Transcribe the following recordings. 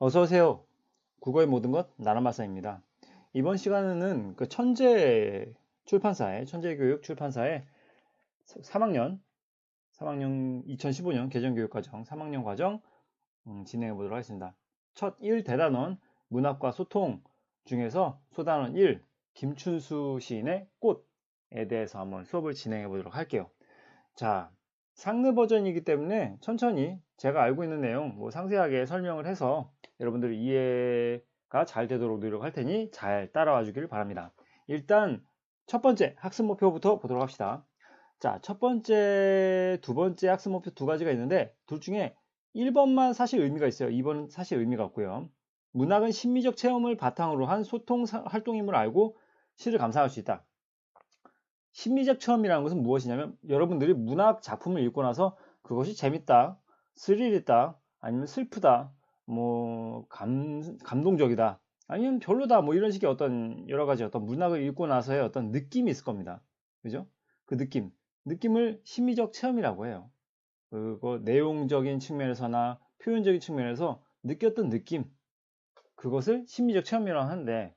어서오세요. 국어의 모든 것 나란마사입니다. 이번 시간에는 그 천재 출판사의 천재교육 출판사의 3학년 2015년 개정교육과정 3학년 과정 진행해 보도록 하겠습니다. 첫 1대단원 문학과 소통 중에서 소단원 1 김춘수 시인의 꽃에 대해서 한번 수업을 진행해 보도록 할게요. 자, 상느 버전이기 때문에 천천히 제가 알고 있는 내용 상세하게 설명을 해서 여러분들 이해가 잘 되도록 노력할 테니 잘 따라와 주기를 바랍니다. 일단 첫 번째 학습 목표부터 보도록 합시다. 자, 첫 번째, 두 번째 학습 목표 두 가지가 있는데 둘 중에 1번만 사실 의미가 있어요. 2번은 사실 의미가 없고요. 문학은 심미적 체험을 바탕으로 한 소통 활동임을 알고 시를 감상할 수 있다. 심리적 체험이라는 것은 무엇이냐면 여러분들이 문학 작품을 읽고 나서 그것이 재밌다, 스릴 있다, 아니면 슬프다, 감동적이다, 아니면 별로다, 이런 식의 어떤 여러 가지 어떤 문학을 읽고 나서의 어떤 느낌이 있을 겁니다. 그죠? 그 느낌을 심리적 체험이라고 해요. 그거 내용적인 측면에서나 표현적인 측면에서 느꼈던 느낌, 그것을 심리적 체험이라고 하는데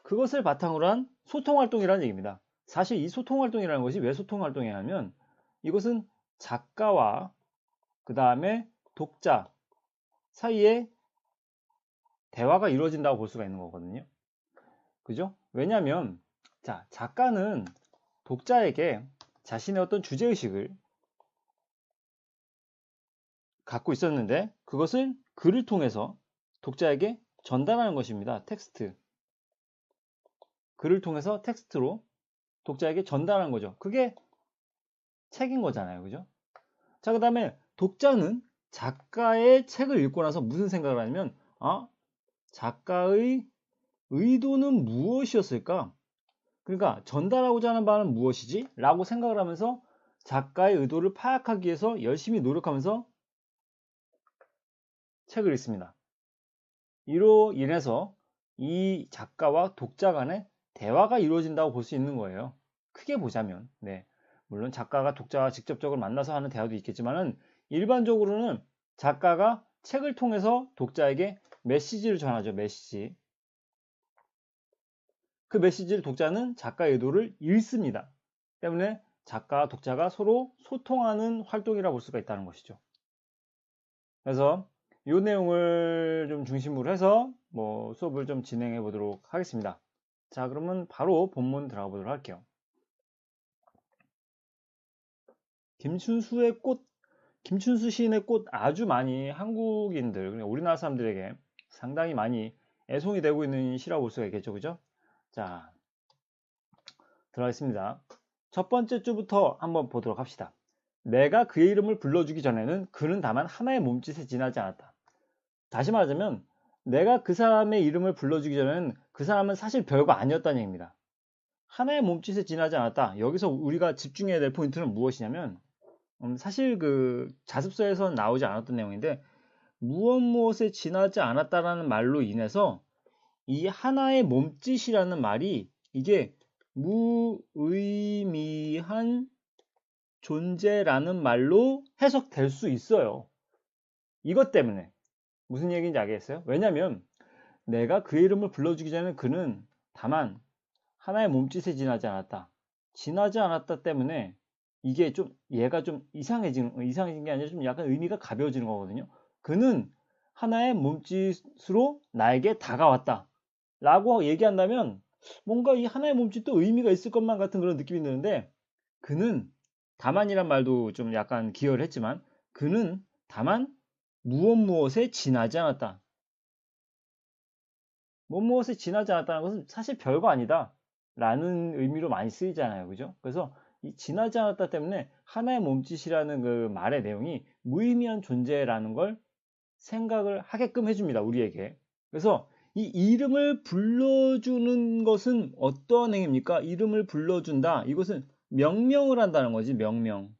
그것을 바탕으로 한 소통 활동이라는 얘기입니다. 사실 이 소통 활동이라는 것이 왜 소통 활동이냐 하면 이것은 작가와 그 다음에 독자 사이에 대화가 이루어진다고 볼 수가 있는 거거든요. 그죠? 왜냐하면 자, 작가는 독자에게 자신의 어떤 주제의식을 갖고 있었는데 그것을 글을 통해서 독자에게 전달하는 것입니다. 텍스트. 글을 통해서 텍스트로 독자에게 전달하는 거죠. 그게 책인 거잖아요. 그죠? 자, 그 다음에 독자는 작가의 책을 읽고 나서 무슨 생각을 하냐면, 작가의 의도는 무엇이었을까? 그러니까 전달하고자 하는 바는 무엇이지? 라고 생각을 하면서 작가의 의도를 파악하기 위해서 열심히 노력하면서 책을 읽습니다. 이로 인해서 이 작가와 독자 간의 대화가 이루어진다고 볼 수 있는 거예요. 크게 보자면, 네. 물론 작가가 독자와 직접적으로 만나서 하는 대화도 있겠지만은 일반적으로는 작가가 책을 통해서 독자에게 메시지를 전하죠. 메시지. 그 메시지를 독자는 작가의 의도를 읽습니다. 때문에 작가와 독자가 서로 소통하는 활동이라고 볼 수가 있다는 것이죠. 그래서 이 내용을 좀 중심으로 해서 수업을 좀 진행해 보도록 하겠습니다. 자, 그러면 바로 본문 들어가 보도록 할게요. 김춘수 시인의 꽃 아주 많이 한국인들, 그러니까 우리나라 사람들에게 상당히 많이 애송이 되고 있는 시라고 볼 수가 있겠죠. 그죠? 자, 들어가겠습니다. 첫 번째 주부터 한번 보도록 합시다. 내가 그의 이름을 불러주기 전에는 그는 다만 하나의 몸짓에 지나지 않았다. 다시 말하자면 내가 그 사람의 이름을 불러주기 전에는 그 사람은 사실 별거 아니었다는 얘기입니다. 하나의 몸짓에 지나지 않았다. 여기서 우리가 집중해야 될 포인트는 무엇이냐면 사실 그 자습서에서는 나오지 않았던 내용인데 무엇에 지나지 않았다라는 말로 인해서 이 하나의 몸짓이라는 말이 이게 무의미한 존재라는 말로 해석될 수 있어요. 이것 때문에 무슨 얘기인지 알겠어요? 왜냐면 내가 그의 이름을 불러주기 전에 그는 다만 하나의 몸짓에 지나지 않았다. 지나지 않았다 때문에 이게 좀 얘가 좀 이상해진 게 아니라 좀 약간 의미가 가벼워지는 거거든요. 그는 하나의 몸짓으로 나에게 다가왔다. 라고 얘기한다면 뭔가 이 하나의 몸짓도 의미가 있을 것만 같은 그런 느낌이 드는데 그는 다만이란 말도 좀 약간 기여를 했지만 그는 다만 무엇에 지나지 않았다. 무엇에 지나지 않았다는 것은 사실 별거 아니다. 라는 의미로 많이 쓰이잖아요. 그죠? 그래서 이 지나지 않았다 때문에 하나의 몸짓이라는 그 말의 내용이 무의미한 존재라는 걸 생각을 하게끔 해줍니다. 우리에게. 그래서 이 이름을 불러주는 것은 어떠한 행위입니까? 이름을 불러준다. 이것은 명명을 한다는 거지. 명명.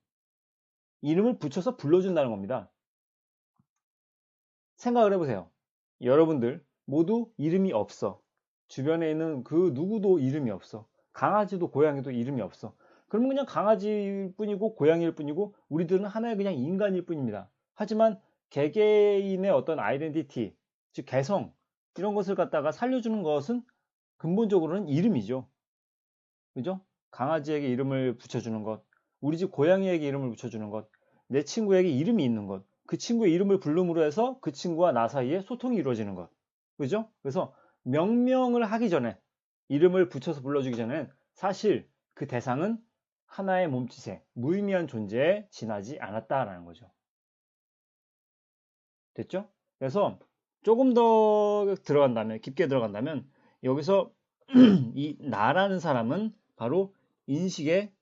이름을 붙여서 불러준다는 겁니다. 생각을 해보세요. 여러분들 모두 이름이 없어. 주변에 있는 그 누구도 이름이 없어. 강아지도 고양이도 이름이 없어. 그러면 그냥 강아지일 뿐이고 고양이일 뿐이고 우리들은 하나의 그냥 인간일 뿐입니다. 하지만 개개인의 어떤 아이덴티티, 즉 개성 이런 것을 갖다가 살려주는 것은 근본적으로는 이름이죠. 그죠? 강아지에게 이름을 붙여주는 것, 우리 집 고양이에게 이름을 붙여주는 것, 내 친구에게 이름이 있는 것, 그 친구의 이름을 부름으로 해서 그 친구와 나 사이에 소통이 이루어지는 것. 그죠? 그래서 명명을 하기 전에, 이름을 붙여서 불러주기 전엔 사실 그 대상은 하나의 몸짓에 무의미한 존재에 지나지 않았다라는 거죠. 됐죠? 그래서 조금 더 들어간다면, 깊게 들어간다면, 여기서 이 나라는 사람은 바로 인식의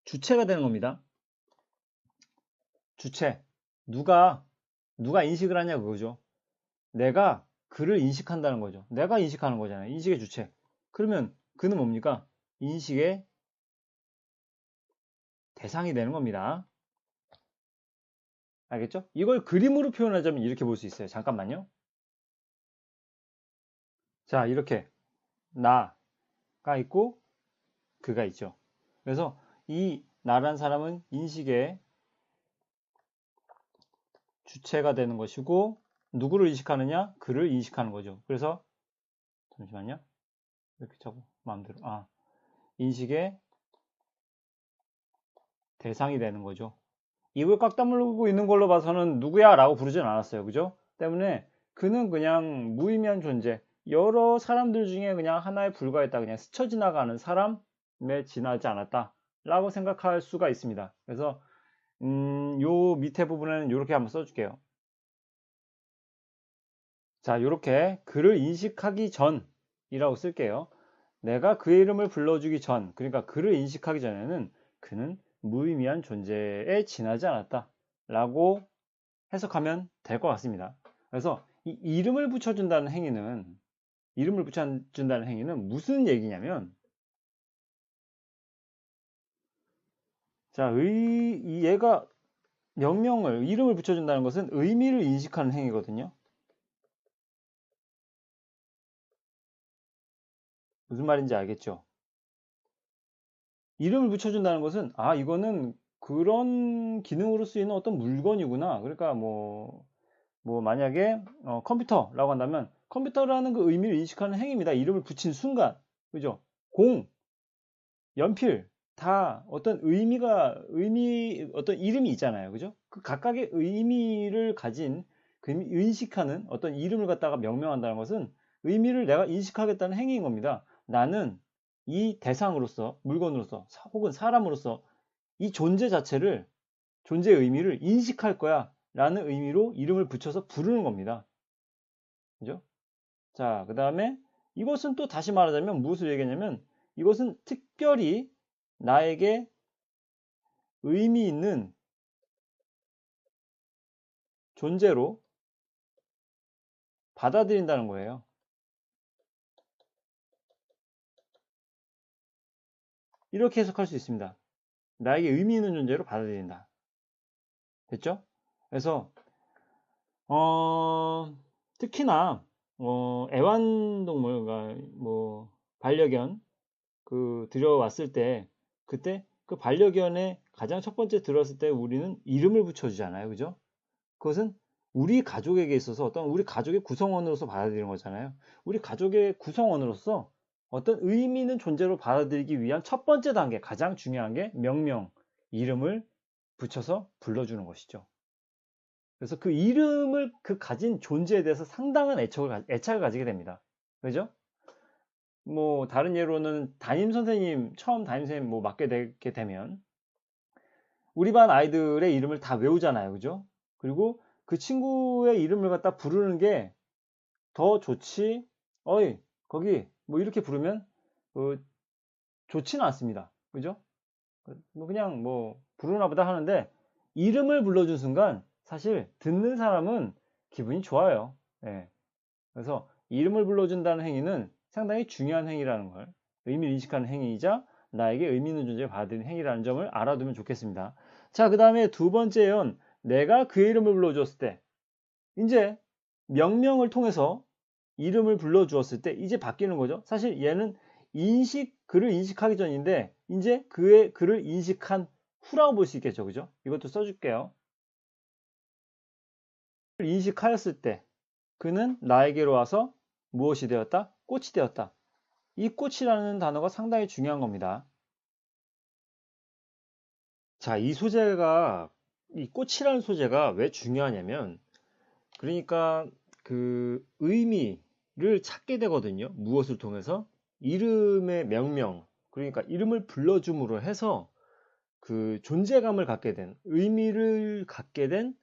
주체가 되는 겁니다. 주체. 누가 인식을 하냐 그거죠. 내가 그를 인식한다는 거죠. 내가 인식하는 거잖아요. 인식의 주체. 그러면 그는 뭡니까? 인식의 대상이 되는 겁니다. 알겠죠? 이걸 그림으로 표현하자면 이렇게 볼 수 있어요. 잠깐만요. 자, 이렇게 나가 있고 그가 있죠. 그래서 이 나란 사람은 인식의 주체가 되는 것이고 누구를 인식하느냐? 그를 인식하는 거죠. 그래서 잠시만요. 이렇게 자꾸 마음대로 인식의 대상이 되는 거죠. 입을 꽉 다물고 있는 걸로 봐서는 누구야? 라고 부르진 않았어요. 그죠? 때문에 그는 그냥 무의미한 존재, 여러 사람들 중에 그냥 하나에 불과했다. 그냥 스쳐 지나가는 사람에 지나지 않았다. 라고 생각할 수가 있습니다. 그래서 요 밑에 부분에는 이렇게 한번 써줄게요. 자, 이렇게 그를 인식하기 전이라고 쓸게요. 내가 그의 이름을 불러주기 전, 그러니까 그를 인식하기 전에는 그는 무의미한 존재에 지나지 않았다. 라고 해석하면 될 것 같습니다. 그래서 이 이름을 붙여준다는 행위는 무슨 얘기냐면, 자, 얘가 이름을 붙여준다는 것은 의미를 인식하는 행위거든요. 무슨 말인지 알겠죠? 이름을 붙여준다는 것은, 이거는 그런 기능으로 쓰이는 어떤 물건이구나. 그러니까 만약에 컴퓨터라고 한다면 컴퓨터라는 그 의미를 인식하는 행위입니다. 이름을 붙인 순간. 그죠? 공, 연필, 다 어떤 어떤 이름이 있잖아요. 그죠? 그 각각의 의미를 가진, 인식하는 어떤 이름을 갖다가 명명한다는 것은 의미를 내가 인식하겠다는 행위인 겁니다. 나는 이 대상으로서, 물건으로서, 혹은 사람으로서 이 존재의 의미를 인식할 거야. 라는 의미로 이름을 붙여서 부르는 겁니다. 그죠? 자, 그 다음에 이것은 또 다시 말하자면 무엇을 얘기하냐면 이것은 특별히 나에게 의미 있는 존재로 받아들인다는 거예요. 이렇게 해석할 수 있습니다. 나에게 의미 있는 존재로 받아들인다. 됐죠? 그래서 특히나 애완동물, 반려견 들여왔을 때 그때 그 반려견의 가장 첫 번째 들어왔을 때 우리는 이름을 붙여주잖아요. 그죠? 그것은 우리 가족에게 있어서 어떤 우리 가족의 구성원으로서 받아들이는 거잖아요. 우리 가족의 구성원으로서 어떤 의미 있는 존재로 받아들이기 위한 첫 번째 단계, 가장 중요한 게 명명, 이름을 붙여서 불러주는 것이죠. 그래서 그 이름을 가진 존재에 대해서 상당한 애착을 가지게 됩니다. 그죠? 다른 예로는 처음 담임 선생님 맡게 되게 되면 우리 반 아이들의 이름을 다 외우잖아요. 그죠? 그리고 그 친구의 이름을 갖다 부르는 게 더 좋지, 어이, 거기, 이렇게 부르면, 좋지는 않습니다. 그죠? 그냥 부르나 보다 하는데, 이름을 불러준 순간, 사실, 듣는 사람은 기분이 좋아요. 예. 그래서, 이름을 불러준다는 행위는 상당히 중요한 행위라는 걸, 의미를 인식하는 행위이자, 나에게 의미 있는 존재를 받아들이는 행위라는 점을 알아두면 좋겠습니다. 자, 그 다음에 두 번째는, 내가 그의 이름을 불러주었을 때, 이제 명명을 통해서 이름을 불러주었을 때 이제 바뀌는 거죠. 사실 얘는 그를 인식하기 전인데 이제 그를 인식한 후라고 볼 수 있겠죠. 그죠? 이것도 써줄게요. 인식하였을 때 그는 나에게로 와서 무엇이 되었다? 꽃이 되었다. 이 꽃이라는 단어가 상당히 중요한 겁니다. 자, 이 꽃이라는 소재가 왜 중요하냐면, 그러니까 그 의미를 찾게 되거든요. 무엇을 통해서? 이름의 명명, 그러니까 이름을 불러줌으로 해서 그 존재감을 갖게 된, 의미를 갖게 된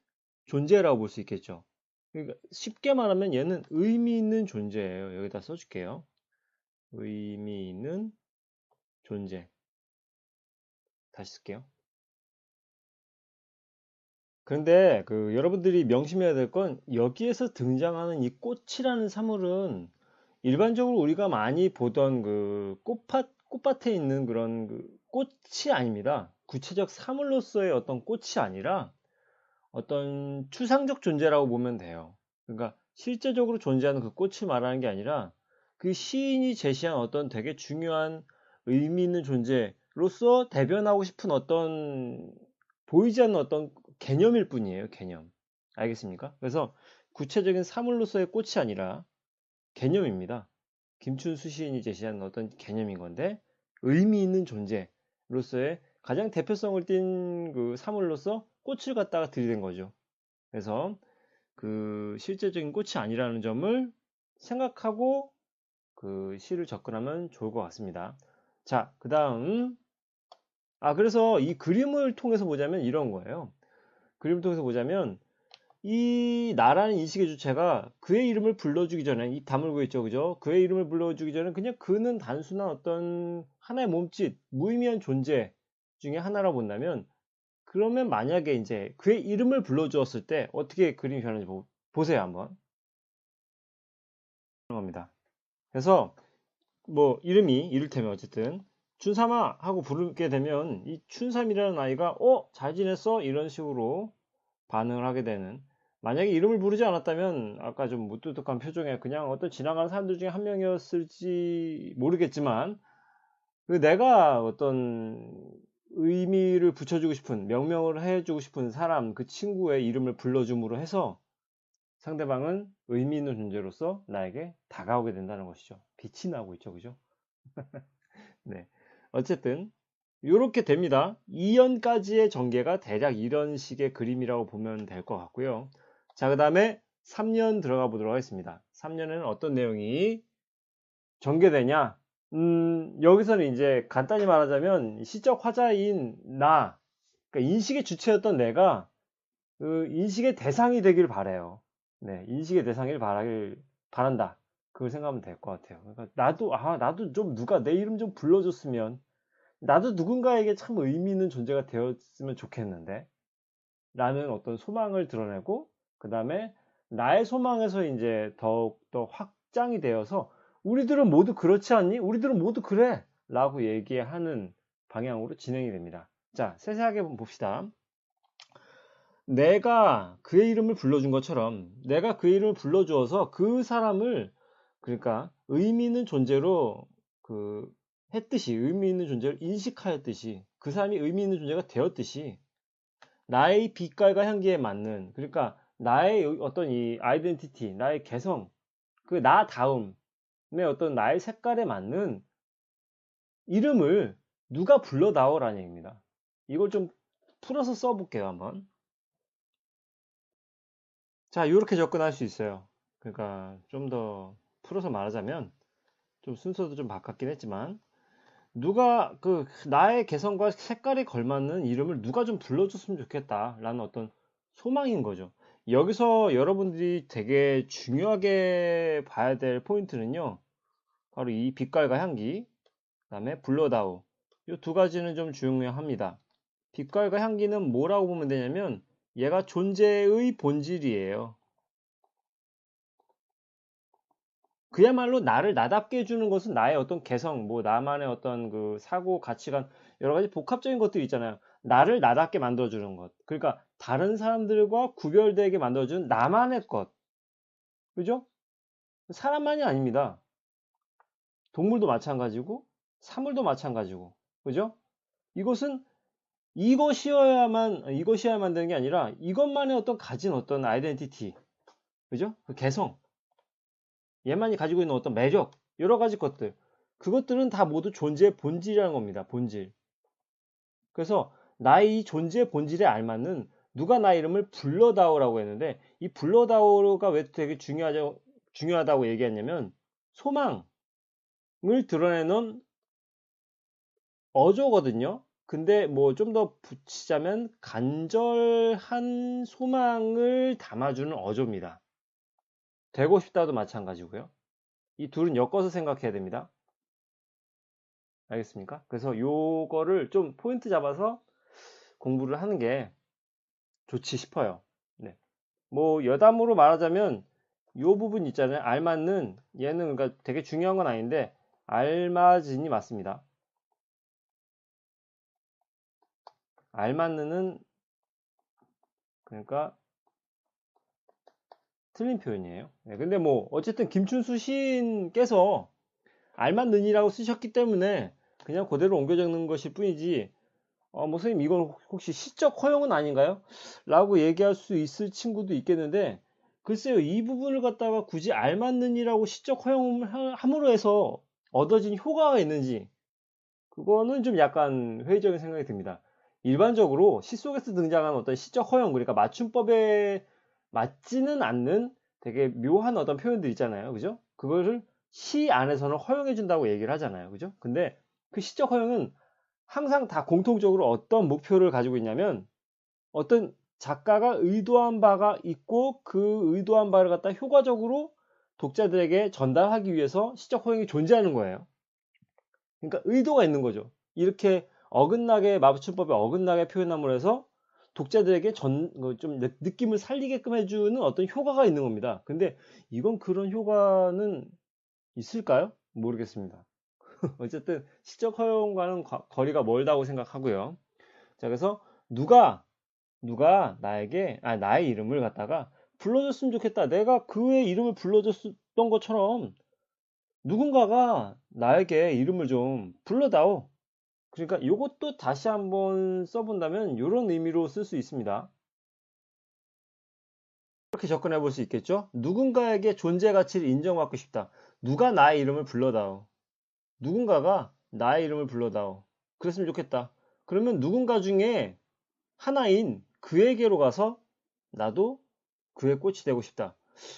존재라고 볼 수 있겠죠. 그러니까 쉽게 말하면 얘는 의미 있는 존재예요. 여기다 써줄게요. 의미 있는 존재. 다시 쓸게요. 그런데 그 여러분들이 명심해야 될 건 여기에서 등장하는 이 꽃이라는 사물은 일반적으로 우리가 많이 보던 그 꽃밭에 있는 그런 그 꽃이 아닙니다. 구체적 사물로서의 어떤 꽃이 아니라 어떤 추상적 존재라고 보면 돼요. 그러니까 실제적으로 존재하는 그 꽃을 말하는 게 아니라 그 시인이 제시한 어떤 되게 중요한 의미 있는 존재로서 대변하고 싶은 어떤 보이지 않는 어떤 개념일 뿐이에요. 개념. 알겠습니까? 그래서 구체적인 사물로서의 꽃이 아니라 개념입니다. 김춘수 시인이 제시한 어떤 개념인 건데 의미 있는 존재로서의 가장 대표성을 띈 그 사물로서 꽃을 갖다가 들이댄 거죠. 그래서 그 실제적인 꽃이 아니라는 점을 생각하고 그 시를 접근하면 좋을 것 같습니다. 자, 그 다음 그래서 이 그림을 통해서 보자면 이런 거예요. 그림을 통해서 보자면 이 나라는 인식의 주체가 그의 이름을 불러주기 전에 입 다물고 있죠, 그죠? 그의 이름을 불러주기 전에 그냥 그는 단순한 어떤 하나의 몸짓, 무의미한 존재 중에 하나라고 본다면, 그러면 만약에 이제 그의 이름을 불러주었을 때 어떻게 그림이 변하는지 보세요, 한번. 그런 겁니다. 그래서 뭐 이름이 이를테면 어쨌든 춘삼아 하고 부르게 되면 이 춘삼이라는 아이가 잘 지냈어? 이런 식으로 반응을 하게 되는, 만약에 이름을 부르지 않았다면 아까 좀 무뚝뚝한 표정에 그냥 어떤 지나가는 사람들 중에 한 명이었을지 모르겠지만 내가 어떤 의미를 붙여주고 싶은, 명명을 해주고 싶은 사람, 그 친구의 이름을 불러줌으로 해서 상대방은 의미 있는 존재로서 나에게 다가오게 된다는 것이죠. 빛이 나고 있죠, 그죠? 네. 어쨌든 이렇게 됩니다. 2연까지의 전개가 대략 이런 식의 그림이라고 보면 될 것 같고요. 자, 그 다음에 3년 들어가 보도록 하겠습니다. 3년에는 어떤 내용이 전개되냐? 여기서는 이제 간단히 말하자면 시적 화자인 그러니까 인식의 주체였던 내가 그 인식의 대상이 되길 바래요. 네, 인식의 대상을 바란다. 그걸 생각하면 될 것 같아요. 그러니까 나도 좀 누가 내 이름 좀 불러줬으면, 나도 누군가에게 참 의미 있는 존재가 되었으면 좋겠는데, 라는 어떤 소망을 드러내고, 그 다음에 나의 소망에서 이제 더욱더 확장이 되어서, 우리들은 모두 그렇지 않니? 우리들은 모두 그래! 라고 얘기하는 방향으로 진행이 됩니다. 자, 세세하게 한번 봅시다. 내가 그의 이름을 불러준 것처럼, 내가 그의 이름을 불러주어서 그 사람을, 그러니까 의미 있는 존재로 했듯이, 의미 있는 존재를 인식하였듯이, 그 사람이 의미 있는 존재가 되었듯이, 나의 빛깔과 향기에 맞는, 그러니까 나의 어떤 이 아이덴티티, 나의 개성, 그 나다움의 어떤 나의 색깔에 맞는 이름을 누가 불러다오라는 얘기입니다. 이걸 좀 풀어서 써볼게요, 한번. 자, 이렇게 접근할 수 있어요. 그러니까 좀 더 풀어서 말하자면, 좀 순서도 좀 바꿨긴 했지만, 누가 나의 개성과 색깔에 걸맞는 이름을 누가 좀 불러줬으면 좋겠다라는 어떤 소망인 거죠. 여기서 여러분들이 되게 중요하게 봐야 될 포인트는요, 바로 이 빛깔과 향기, 그다음에 불러다오. 이 두 가지는 좀 중요합니다. 빛깔과 향기는 뭐라고 보면 되냐면 얘가 존재의 본질이에요. 그야말로 나를 나답게 해주는 것은 나의 어떤 개성, 뭐 나만의 어떤 그 사고, 가치관, 여러 가지 복합적인 것들이 있잖아요. 나를 나답게 만들어주는 것. 그러니까 다른 사람들과 구별되게 만들어주는 나만의 것. 그죠? 사람만이 아닙니다. 동물도 마찬가지고, 사물도 마찬가지고. 그죠? 이것은 이것이어야만 되는 게 아니라 이것만의 어떤 가진 어떤 아이덴티티, 그죠? 그 개성, 얘만이 가지고 있는 어떤 매력, 여러 가지 것들, 그것들은 다 모두 존재의 본질이라는 겁니다. 본질. 그래서 나의 이 존재의 본질에 알맞는 누가 나의 이름을 불러다오라고 했는데, 이 불러다오가 왜 되게 중요하다고 얘기했냐면, 소망을 드러내는 어조거든요. 근데 뭐 좀 더 붙이자면 간절한 소망을 담아주는 어조입니다. 되고 싶다도 마찬가지고요. 이 둘은 엮어서 생각해야 됩니다. 알겠습니까? 그래서 요거를 좀 포인트 잡아서 공부를 하는 게 좋지 싶어요. 네. 뭐 여담으로 말하자면 요 부분 있잖아요. 알맞는, 얘는 그러니까 되게 중요한 건 아닌데 알맞은이 맞습니다. 알맞는은 그러니까 틀린 표현이에요. 네, 근데 뭐 어쨌든 김춘수 시인께서 알맞는이라고 쓰셨기 때문에 그냥 그대로 옮겨 적는 것일 뿐이지, 뭐 선생님 이건 혹시 시적 허용은 아닌가요? 라고 얘기할 수 있을 친구도 있겠는데, 글쎄요, 이 부분을 갖다가 굳이 알맞는이라고 시적 허용을 함으로 해서 얻어진 효과가 있는지, 그거는 좀 약간 회의적인 생각이 듭니다. 일반적으로 시 속에서 등장하는 어떤 시적 허용, 그러니까 맞춤법에 맞지는 않는 되게 묘한 어떤 표현들 있잖아요. 그죠? 그거를 시 안에서는 허용해 준다고 얘기를 하잖아요. 그죠? 근데 그 시적 허용은 항상 다 공통적으로 어떤 목표를 가지고 있냐면, 어떤 작가가 의도한 바가 있고 그 의도한 바를 갖다 효과적으로 독자들에게 전달하기 위해서 시적 허용이 존재하는 거예요. 그러니까 의도가 있는 거죠. 이렇게 어긋나게, 맞춤법에 어긋나게 표현함으로 해서 독자들에게 좀 느낌을 살리게끔 해주는 어떤 효과가 있는 겁니다. 근데 이건 그런 효과는 있을까요? 모르겠습니다. 어쨌든 시적 허용과는 거리가 멀다고 생각하고요. 자, 그래서 누가 나에게, 나의 이름을 갖다가 불러줬으면 좋겠다. 내가 그의 이름을 불러줬던 것처럼 누군가가 나에게 이름을 좀 불러다오. 그러니까 이것도 다시 한번 써본다면 이런 의미로 쓸 수 있습니다. 이렇게 접근해 볼 수 있겠죠? 누군가에게 존재 가치를 인정받고 싶다. 누가 나의 이름을 불러다오. 누군가가 나의 이름을 불러다오. 그랬으면 좋겠다. 그러면 누군가 중에 하나인 그에게로 가서 나도 그의 꽃이 되고 싶다.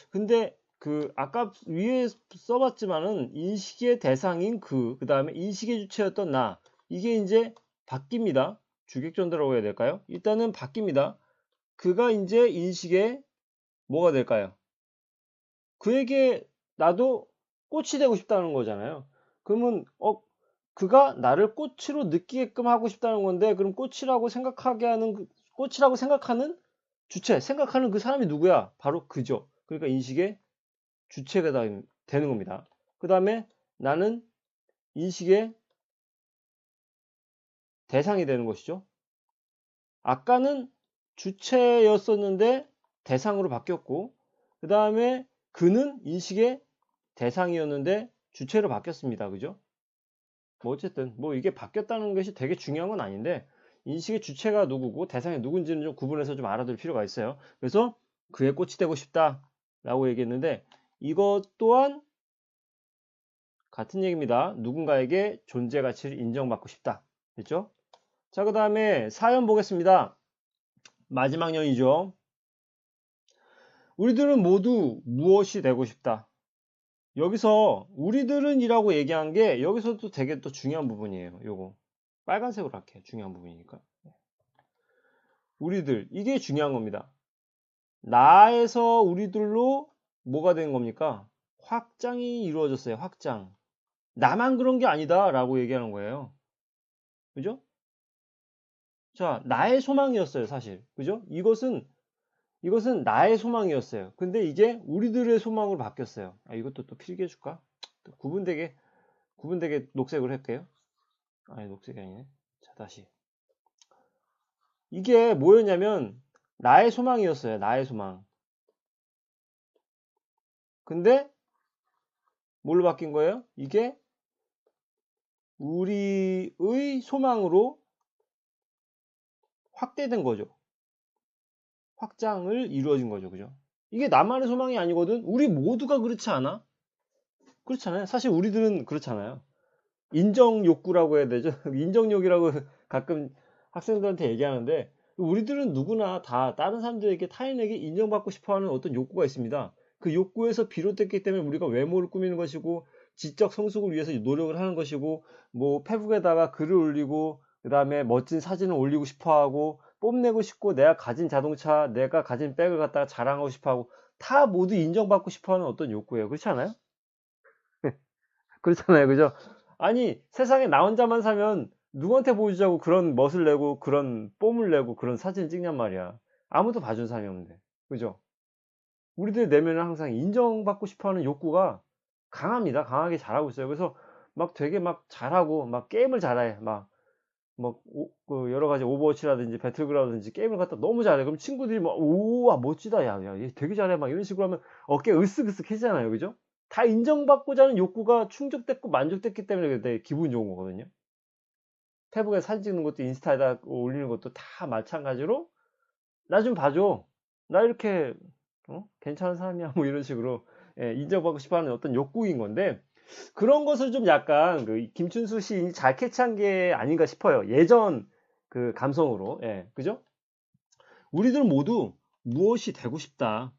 근데 그 아까 위에 써봤지만은 인식의 대상인 그 다음에 인식의 주체였던 나, 이게 이제 바뀝니다. 주객전도라고 해야 될까요? 일단은 바뀝니다. 그가 이제 인식의 뭐가 될까요? 그에게 나도 꽃이 되고 싶다는 거잖아요. 그러면 그가 나를 꽃으로 느끼게끔 하고 싶다는 건데, 그럼 꽃이라고 생각하는 주체, 생각하는 그 사람이 누구야? 바로 그죠. 그러니까 인식의 주체가 되는 겁니다. 그 다음에 나는 인식의 대상이 되는 것이죠. 아까는 주체였었는데 대상으로 바뀌었고, 그 다음에 그는 인식의 대상이었는데 주체로 바뀌었습니다. 그죠? 뭐 어쨌든 뭐 이게 바뀌었다는 것이 되게 중요한 건 아닌데, 인식의 주체가 누구고 대상이 누군지는 좀 구분해서 좀 알아둘 필요가 있어요. 그래서 그의 꽃이 되고 싶다 라고 얘기했는데, 이것 또한 같은 얘기입니다. 누군가에게 존재 가치를 인정받고 싶다. 됐죠? 자, 그 다음에 사연 보겠습니다. 마지막 년이죠. 우리들은 모두 무엇이 되고 싶다. 여기서 우리들은 이라고 얘기한 게 여기서도 되게 또 중요한 부분이에요. 요거 빨간색으로 할게요. 중요한 부분이니까. 우리들, 이게 중요한 겁니다. 나에서 우리들로 뭐가 된 겁니까? 확장이 이루어졌어요. 확장. 나만 그런 게 아니다 라고 얘기하는 거예요. 그죠? 자, 나의 소망이었어요, 사실. 그죠? 이것은 나의 소망이었어요. 근데 이게 우리들의 소망으로 바뀌었어요. 이것도 또 필기해 줄까? 구분되게 녹색으로 할게요. 아니, 녹색이 아니네. 자, 다시. 이게 뭐였냐면, 나의 소망이었어요. 나의 소망. 근데, 뭘로 바뀐 거예요? 이게 우리의 소망으로 확대된 거죠. 확장을 이루어진 거죠. 그죠? 이게 나만의 소망이 아니거든. 우리 모두가 그렇지 않아? 그렇잖아요. 사실 우리들은 그렇잖아요. 인정 욕구라고 해야 되죠. 인정욕이라고 가끔 학생들한테 얘기하는데, 우리들은 누구나 다 다른 사람들에게, 타인에게 인정받고 싶어 하는 어떤 욕구가 있습니다. 그 욕구에서 비롯됐기 때문에 우리가 외모를 꾸미는 것이고, 지적 성숙을 위해서 노력을 하는 것이고, 뭐 페북에다가 글을 올리고, 그 다음에 멋진 사진을 올리고 싶어 하고, 뽐내고 싶고, 내가 가진 자동차, 내가 가진 백을 갖다가 자랑하고 싶어 하고, 다 모두 인정받고 싶어 하는 어떤 욕구예요. 그렇지 않아요? 그렇잖아요. 그죠? 아니, 세상에 나 혼자만 사면 누구한테 보여주자고 그런 멋을 내고 그런 뽐을 내고 그런 사진을 찍냔 말이야. 아무도 봐준 사람이 없는데. 그죠? 우리들 내면은 항상 인정받고 싶어 하는 욕구가 강합니다. 강하게 잘하고 있어요. 그래서 막 되게 막 잘하고 막 게임을 잘해. 그 여러 가지 오버워치라든지 배틀그라운드든지 게임을 갖다 너무 잘해. 그럼 친구들이 막, 우와, 멋지다. 야, 야, 얘 되게 잘해. 막 이런 식으로 하면 어깨 으쓱으쓱해지잖아요. 그죠? 다 인정받고자 하는 욕구가 충족됐고 만족됐기 때문에 되게 기분이 좋은 거거든요. 페북에 사진 찍는 것도 인스타에다 올리는 것도 다 마찬가지로 나 좀 봐줘. 나 이렇게 괜찮은 사람이야. 뭐 이런 식으로 예, 인정받고 싶어 하는 어떤 욕구인 건데 그런 것을 좀 약간 그 김춘수 시인이 잘 캐치한 게 아닌가 싶어요. 예전 그 감성으로. 예, 그죠? 우리들 모두 무엇이 되고 싶다.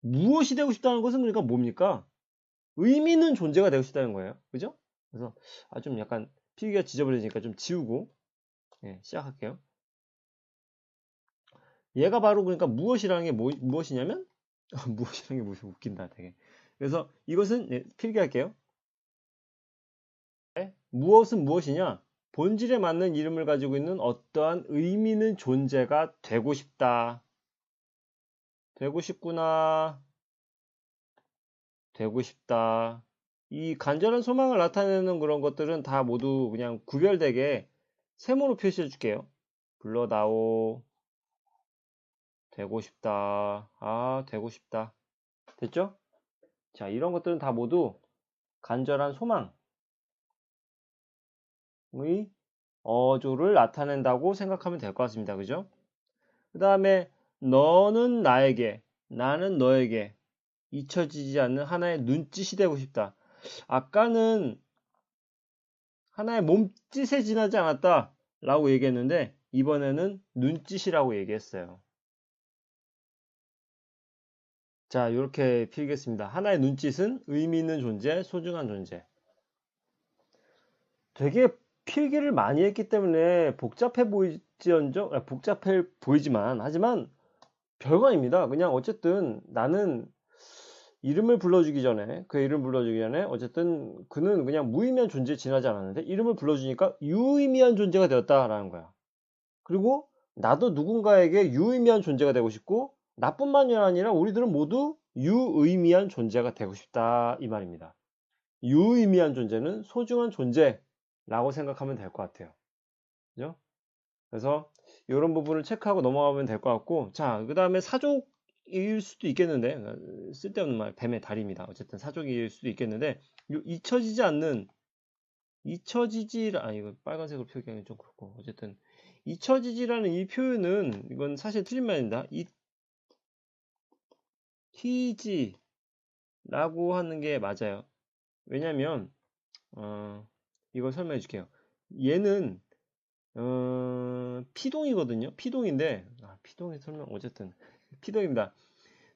무엇이 되고 싶다는 것은 그러니까 뭡니까? 의미 있는 존재가 되고 싶다는 거예요. 그죠? 그래서 좀 약간 필기가 지저분해지니까 좀 지우고 예, 시작할게요. 얘가 바로 그러니까 무엇이라는 게 무엇이냐면 무엇이라는 게 무슨 웃긴다 되게. 그래서 이것은 예, 필기할게요. 무엇은 무엇이냐? 본질에 맞는 이름을 가지고 있는 어떠한 의미 있는 존재가 되고 싶다. 되고 싶구나. 되고 싶다. 이 간절한 소망을 나타내는 그런 것들은 다 모두 그냥 구별되게 세모로 표시해 줄게요. 불러다오. 되고 싶다. 되고 싶다. 됐죠? 자, 이런 것들은 다 모두 간절한 소망의 어조를 나타낸다고 생각하면 될 것 같습니다. 그죠? 그 다음에 너는 나에게, 나는 너에게 잊혀지지 않는 하나의 눈짓이 되고 싶다. 아까는 하나의 몸짓에 지나지 않았다 라고 얘기했는데 이번에는 눈짓이라고 얘기했어요. 자, 이렇게 필겠습니다. 하나의 눈짓은 의미 있는 존재, 소중한 존재. 되게 필기를 많이 했기 때문에 복잡해 보이지만 하지만 별거 아닙니다. 그냥 어쨌든 나는 이름을 불러주기 전에 그 이름 불러주기 전에 어쨌든 그는 그냥 무의미한 존재에 지나지 않았는데 이름을 불러주니까 유의미한 존재가 되었다라는 거야. 그리고 나도 누군가에게 유의미한 존재가 되고 싶고 나뿐만이 아니라 우리들은 모두 유의미한 존재가 되고 싶다 이 말입니다. 유의미한 존재는 소중한 존재라고 생각하면 될 것 같아요. 그죠? 그래서 이런 부분을 체크하고 넘어가면 될 것 같고 자, 그 다음에 사족일 수도 있겠는데 쓸데없는 말 뱀의 다리입니다. 어쨌든 사족일 수도 있겠는데 잊혀지지 않는 이거 빨간색으로 표기하기 좀 그렇고 어쨌든 잊혀지지라는 이 표현은 이건 사실 틀린 말입니다. 잊히지라고 하는 게 맞아요. 왜냐면 이걸 설명해 줄게요. 얘는 피동이거든요. 피동인데 피동의 설명 어쨌든 피동입니다.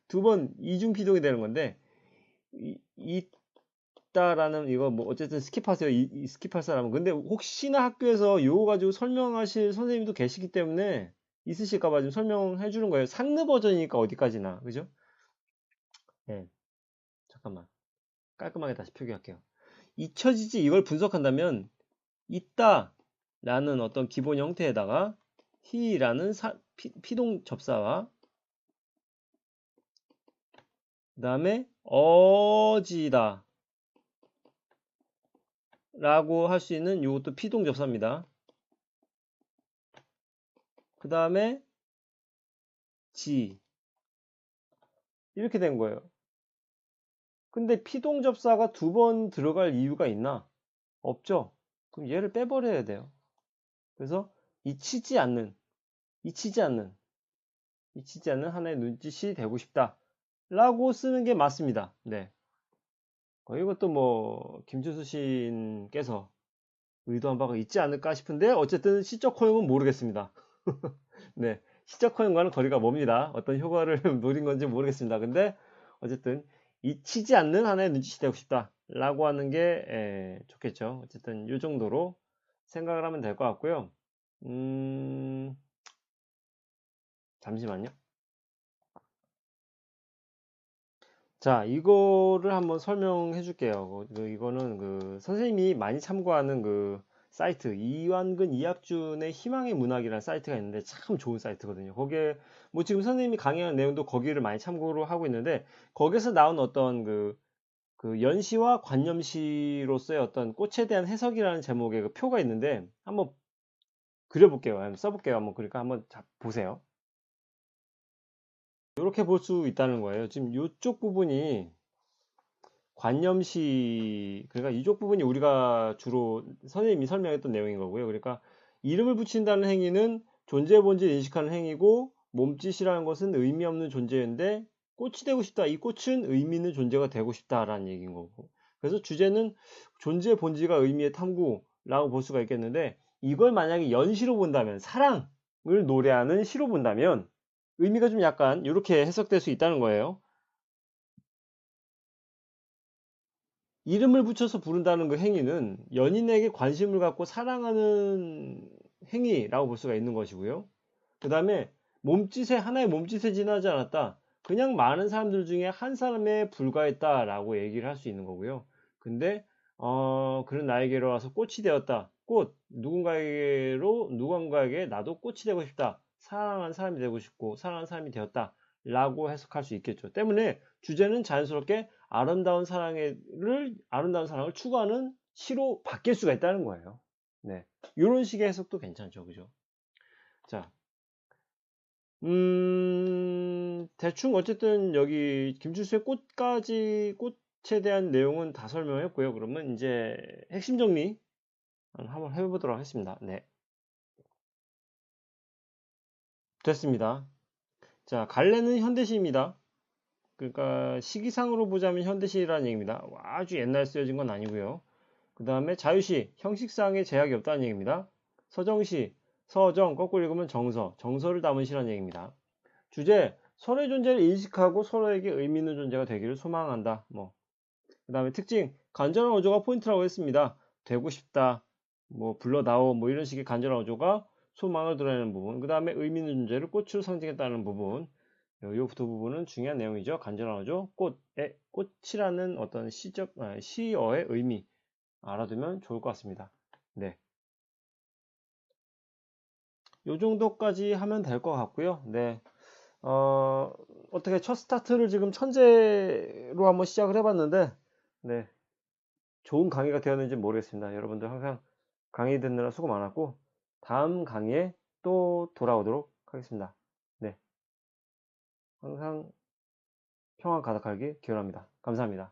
두 번 이중 피동이 되는 건데 있다라는 이거 뭐 어쨌든 스킵하세요. 스킵할 사람은. 근데 혹시나 학교에서 이거 가지고 설명하실 선생님도 계시기 때문에 있으실까 봐 좀 설명해 주는 거예요. 상느 버전이니까 어디까지나. 그죠? 네. 잠깐만. 깔끔하게 다시 표기할게요. 잊혀지지 이걸 분석한다면 있다 라는 어떤 기본 형태에다가 he라는 피동 접사와 그 다음에 어지다 라고 할 수 있는 이것도 피동 접사입니다. 그 다음에 지 이렇게 된 거예요. 근데 피동 접사가 두 번 들어갈 이유가 있나? 없죠. 그럼 얘를 빼버려야 돼요. 그래서 잊히지 않는 잊히지 않는 하나의 눈짓이 되고 싶다 라고 쓰는 게 맞습니다. 네. 이것도 뭐 김준수 시인께서 의도한 바가 있지 않을까 싶은데 어쨌든 시적 허용은 모르겠습니다. 네, 시적 허용과는 거리가 멉니다. 어떤 효과를 노린 건지 모르겠습니다. 근데 어쨌든 잊히지 않는 하나의 눈짓이 되고 싶다 라고 하는 게 좋겠죠. 어쨌든 이 정도로 생각을 하면 될 것 같고요. 잠시만요. 자, 이거를 한번 설명해 줄게요. 이거는 선생님이 많이 참고하는 사이트, 이완근 이학준의 희망의 문학이라는 사이트가 있는데 참 좋은 사이트거든요. 거기에, 뭐 지금 선생님이 강의하는 내용도 거기를 많이 참고로 하고 있는데, 거기서 나온 어떤 연시와 관념시로서의 어떤 꽃에 대한 해석이라는 제목의 표가 있는데, 한번 그려볼게요. 한번 써볼게요. 그러니까 한번 보세요. 이렇게 볼 수 있다는 거예요. 지금 이쪽 부분이 관념시, 그러니까 이쪽 부분이 우리가 주로 선생님이 설명했던 내용인 거고요. 그러니까 이름을 붙인다는 행위는 존재 본질 인식하는 행위고, 몸짓이라는 것은 의미 없는 존재인데 꽃이 되고 싶다. 이 꽃은 의미 있는 존재가 되고 싶다라는 얘기인 거고. 그래서 주제는 존재 본질과 의미의 탐구라고 볼 수가 있겠는데, 이걸 만약에 연시로 본다면, 사랑을 노래하는 시로 본다면 의미가 좀 약간 이렇게 해석될 수 있다는 거예요. 이름을 붙여서 부른다는 그 행위는 연인에게 관심을 갖고 사랑하는 행위라고 볼 수가 있는 것이고요. 그 다음에 하나의 몸짓에 지나지 않았다. 그냥 많은 사람들 중에 한 사람에 불과했다라고 얘기를 할 수 있는 거고요. 근데 그런 나에게로 와서 꽃이 되었다. 누군가에게 나도 꽃이 되고 싶다. 사랑하는 사람이 되고 싶고 사랑하는 사람이 되었다. 라고 해석할 수 있겠죠. 때문에 주제는 자연스럽게 아름다운 사랑을 추구하는 시로 바뀔 수가 있다는 거예요. 네. 이런 식의 해석도 괜찮죠. 그죠? 자, 대충 어쨌든 여기 김추수의 꽃에 대한 내용은 다 설명했고요. 그러면 이제 핵심 정리 한번 해보도록 하겠습니다. 네. 됐습니다. 자, 갈래는 현대시입니다. 그러니까 시기상으로 보자면 현대시라는 얘기입니다. 아주 옛날 쓰여진 건 아니고요. 그 다음에 자유시, 형식상의 제약이 없다는 얘기입니다. 서정시, 거꾸로 읽으면 정서를 담은 시라는 얘기입니다. 주제, 서로의 존재를 인식하고 서로에게 의미 있는 존재가 되기를 소망한다. 그 다음에 특징, 간절한 어조가 포인트라고 했습니다. 되고 싶다, 불러다오, 이런 식의 간절한 어조가 소망을 드러내는 부분. 그 다음에 의미 있는 존재를 꽃으로 상징했다는 부분. 이 두 부분은 중요한 내용이죠. 간절한 어조, 꽃이라는 어떤 시어의 의미 알아두면 좋을 것 같습니다. 네. 요 정도까지 하면 될 것 같고요. 네. 어떻게 첫 스타트를 지금 천재로 한번 시작을 해봤는데, 네. 좋은 강의가 되었는지 모르겠습니다. 여러분들 항상 강의 듣느라 수고 많았고, 다음 강의에 또 돌아오도록 하겠습니다. 네. 항상 평안 가득하길 기원합니다. 감사합니다.